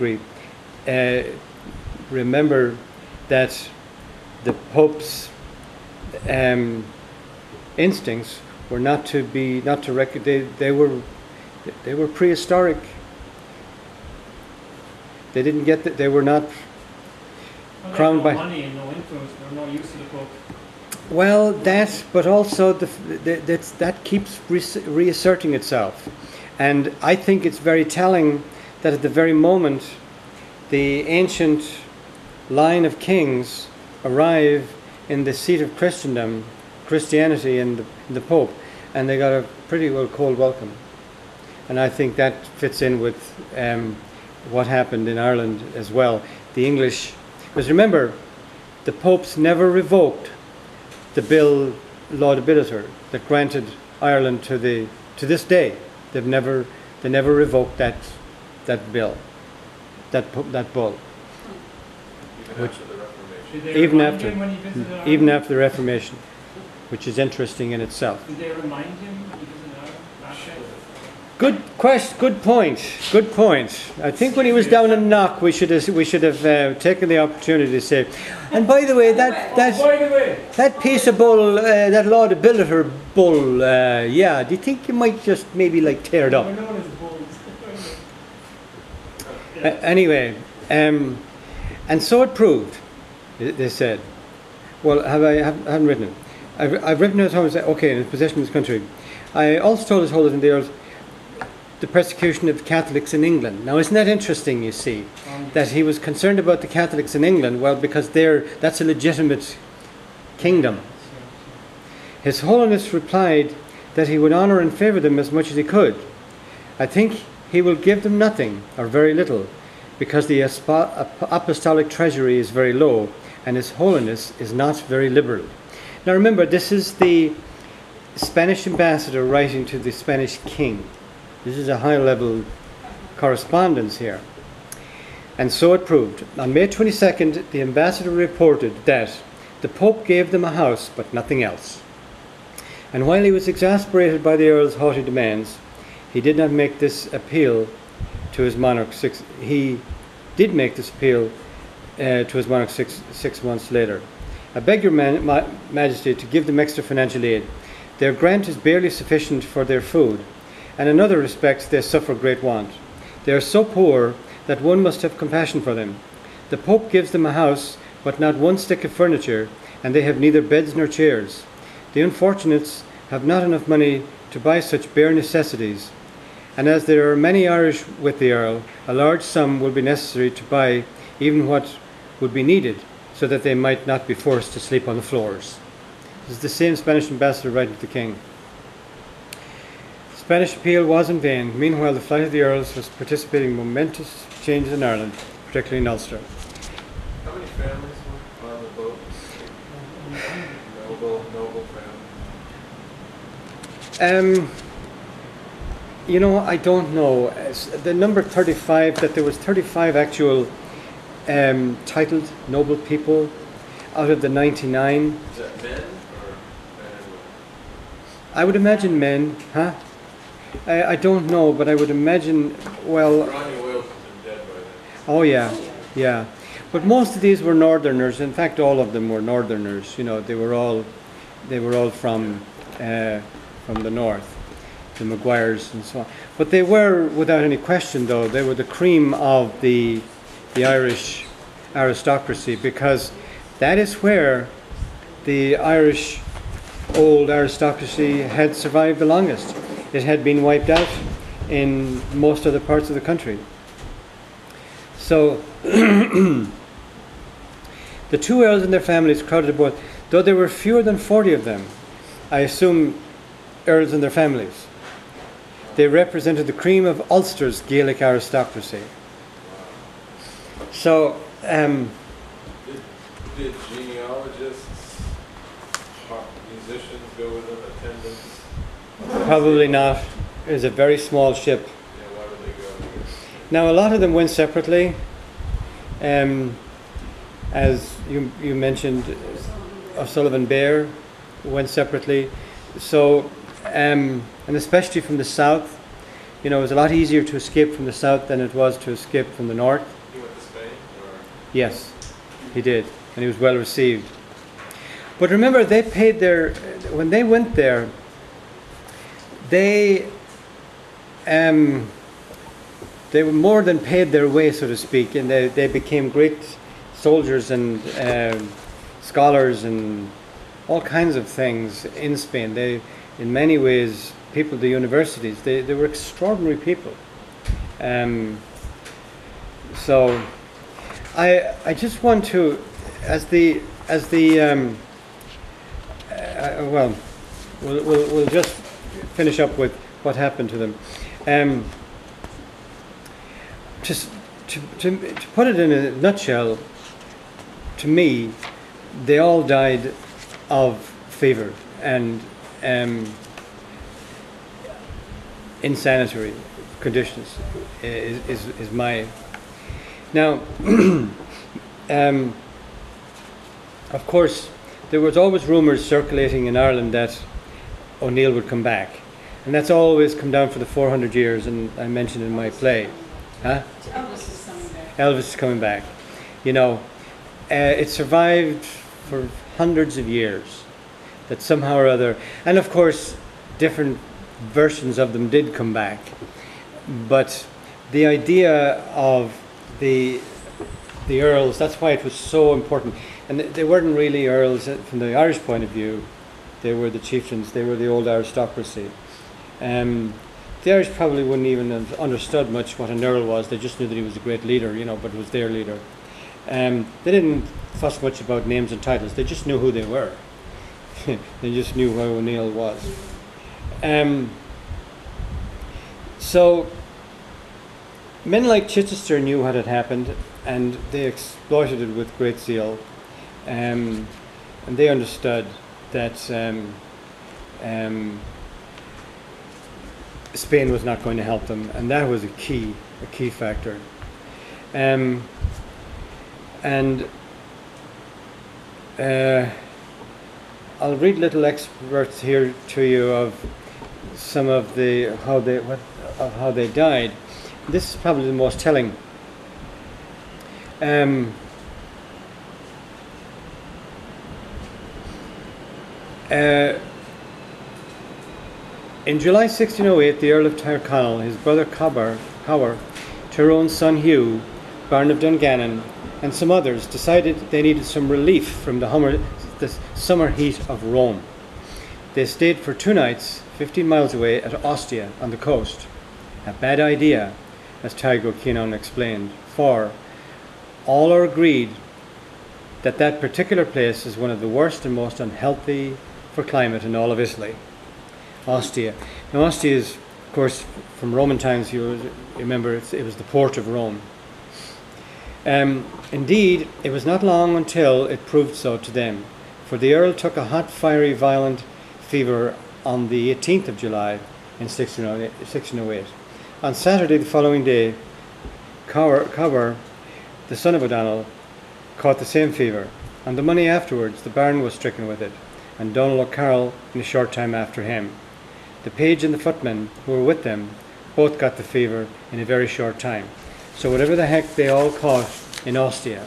agree. Remember that the Pope's instincts were not to they were prehistoric. They didn't get that. They were not crowned by money and no influence. They're no use to the Pope. Well, that, but also that keeps reasserting itself, and I think it's very telling that at the very moment the ancient line of kings arrive in the seat of Christianity and the Pope, and they got a pretty well cold welcome, and I think that fits in with what happened in Ireland as well. The English, because remember, the popes never revoked the bill laudabiliter that granted Ireland to this day. They never revoked that bill, that bull. Even after the Reformation, which is interesting in itself. Did they remind him when he was in Ireland last day? Good question. Good point. Good point. I think when he was down in Knock, we should have taken the opportunity to say, and by the way, that piece of bull, that laudabiliter bull, yeah. Do you think you might just maybe like tear it up? Anyway, and so it proved. They said, well, I haven't written it. I've written it. Okay, in his possession of his country. I also told his holiness in the Earls the persecution of the Catholics in England. Now, isn't that interesting, you see, that he was concerned about the Catholics in England? Well, because that's a legitimate kingdom. His Holiness replied that he would honour and favour them as much as he could. I think he will give them nothing, or very little, because the apostolic treasury is very low, and His Holiness is not very liberal. Now remember, this is the Spanish ambassador writing to the Spanish king. This is a high-level correspondence here. And so it proved. On May 22nd, the ambassador reported that the Pope gave them a house, but nothing else. And while he was exasperated by the Earl's haughty demands, he did not make this appeal to his monarch. He did make this appeal to his monarch six months later. I beg your Majesty to give them extra financial aid. Their grant is barely sufficient for their food, and in other respects they suffer great want. They are so poor that one must have compassion for them. The Pope gives them a house, but not one stick of furniture, and they have neither beds nor chairs. The unfortunates have not enough money to buy such bare necessities, and as there are many Irish with the Earl, a large sum will be necessary to buy even what would be needed, so that they might not be forced to sleep on the floors. This is the same Spanish ambassador writing to the king. The Spanish appeal was in vain. Meanwhile, the flight of the Earls was participating in momentous changes in Ireland, particularly in Ulster. How many families were on the boat? Noble family. You know, I don't know. The number 35, that there was 35 actual titled noble people out of the 99. Is that men or men and women? I would imagine men, huh? I don't know, but I would imagine, well... Ronnie Wilson's dead by then. Oh yeah, yeah. But most of these were northerners. In fact, all of them were northerners. You know, they were all from the north, the Maguires and so on. But they were, without any question, though, they were the cream of the Irish aristocracy, because that is where the Irish old aristocracy had survived the longest. It had been wiped out in most other parts of the country. So the two Earls and their families crowded aboard, though there were fewer than 40 of them. I assume Earls and their families. They represented the cream of Ulster's Gealic aristocracy. So, did genealogists, musicians go with them, attendants? probably not. It was a very small ship. Yeah, why would they go? Now, a lot of them went separately. As you mentioned, O'Sullivan Bear went separately. So, and especially from the south, You know, it was a lot easier to escape from the south than it was to escape from the north. He went to Spain, or? Yes, he did, and he was well received. But remember, they paid their, when they went there, they were more than paid their way, so to speak, and they became great soldiers and scholars and all kinds of things in Spain. They, in many ways, people at the universities, they were extraordinary people. So I just want to, well, we'll just finish up with what happened to them. Just to put it in a nutshell, to me, they all died of fever and insanitary conditions is my. Now, of course, there was always rumours circulating in Ireland that O'Neill would come back, and that's always come down for the 400 years, and I mentioned in my play. Huh? Elvis is coming back. Elvis is coming back. You know, it survived for hundreds of years, that somehow or other, and of course, different versions of them did come back. But the idea of the Earls, that's why it was so important. And they weren't really Earls from the Irish point of view. They were the chieftains, they were the old aristocracy. The Irish probably wouldn't even have understood much what an Earl was. They just knew that he was a great leader, you know, but was their leader. They didn't fuss much about names and titles. They just knew who they were. They just knew who O'Neill was. So men like Chichester knew what had happened, and they exploited it with great zeal. And they understood that Spain was not going to help them, and that was a key factor. I'll read little excerpts here to you of some of the how they died. This is probably the most telling. In July 1608, the Earl of Tyrconnell, his brother Cower, Tyrone's son Hugh, Baron of Dungannon, and some others decided they needed some relief from the summer heat of Rome. They stayed for 2 nights, 15 miles away at Ostia on the coast. A bad idea, as Tygo Keenan explained, for all are agreed that that particular place is one of the worst and most unhealthy for climate in all of Italy. Ostia. Now Ostia is, of course, from Roman times, you remember it was the port of Rome. Indeed, it was not long until it proved so to them, for the Earl took a hot, fiery, violent fever on the 18th of July in 1608. On Saturday, the following day, Cower, the son of O'Donnell, caught the same fever. On the Monday afterwards, the Baron was stricken with it, and Donald O'Carroll in a short time after him. The page and the footman who were with them both got the fever in a very short time. So whatever the heck they all caught in Ostia,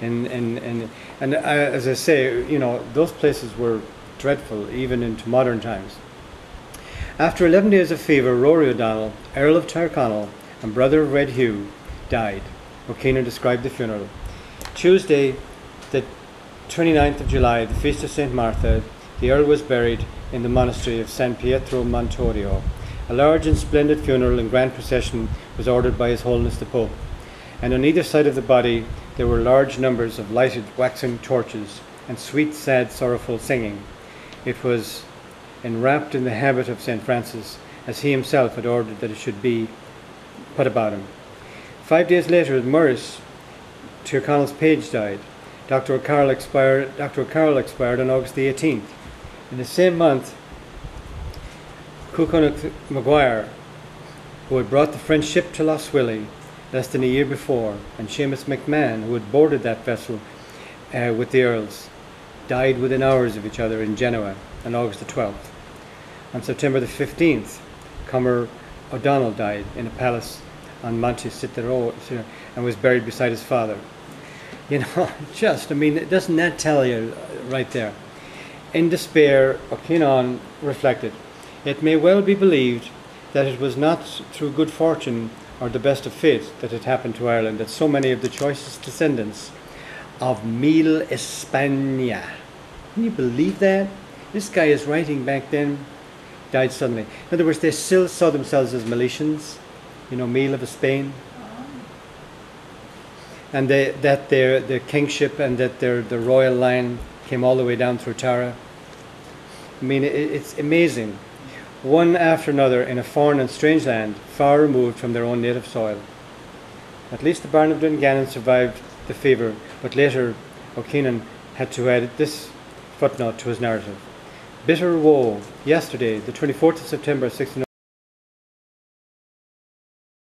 and as I say, you know, those places were dreadful even into modern times. After 11 days of fever, Rory O'Donnell, Earl of Tyrconnell and brother of Red Hugh, died. O'Keenan described the funeral. Tuesday, the 29th of July, the feast of St. Martha, the Earl was buried in the monastery of San Pietro Montorio. A large and splendid funeral and grand procession was ordered by His Holiness the Pope, and on either side of the body there were large numbers of lighted waxen torches and sweet, sad, sorrowful singing. It was enwrapped in the habit of St. Francis, as he himself had ordered that it should be put about him. 5 days later, at Murris, Tyrconnell's page died. Dr. O'Carroll expired on August the 18th. In the same month, Cuchonach Maguire, who had brought the French ship to Lough Swilly less than a year before, and Seamus McMahon, who had boarded that vessel with the Earls, died within hours of each other in Genoa on August the 12th. On September the 15th, Comer O'Donnell died in a palace on Monte Citero and was buried beside his father. You know, just, I mean, doesn't that tell you right there? In despair, O'Keenan reflected, "It may well be believed that it was not through good fortune or the best of fate that it happened to Ireland that so many of the choicest descendants of Mil España." Can you believe that? This guy is writing back then, died suddenly. In other words, they still saw themselves as Miletians, you know, Mil of Spain. And that their kingship and that the royal line came all the way down through Tara. I mean, it's amazing. One after another in a foreign and strange land, far removed from their own native soil. At least the Baron of Dungannon survived the fever, but later O'Keenan had to add this footnote to his narrative. "Bitter woe, yesterday, the 24th of September 1609,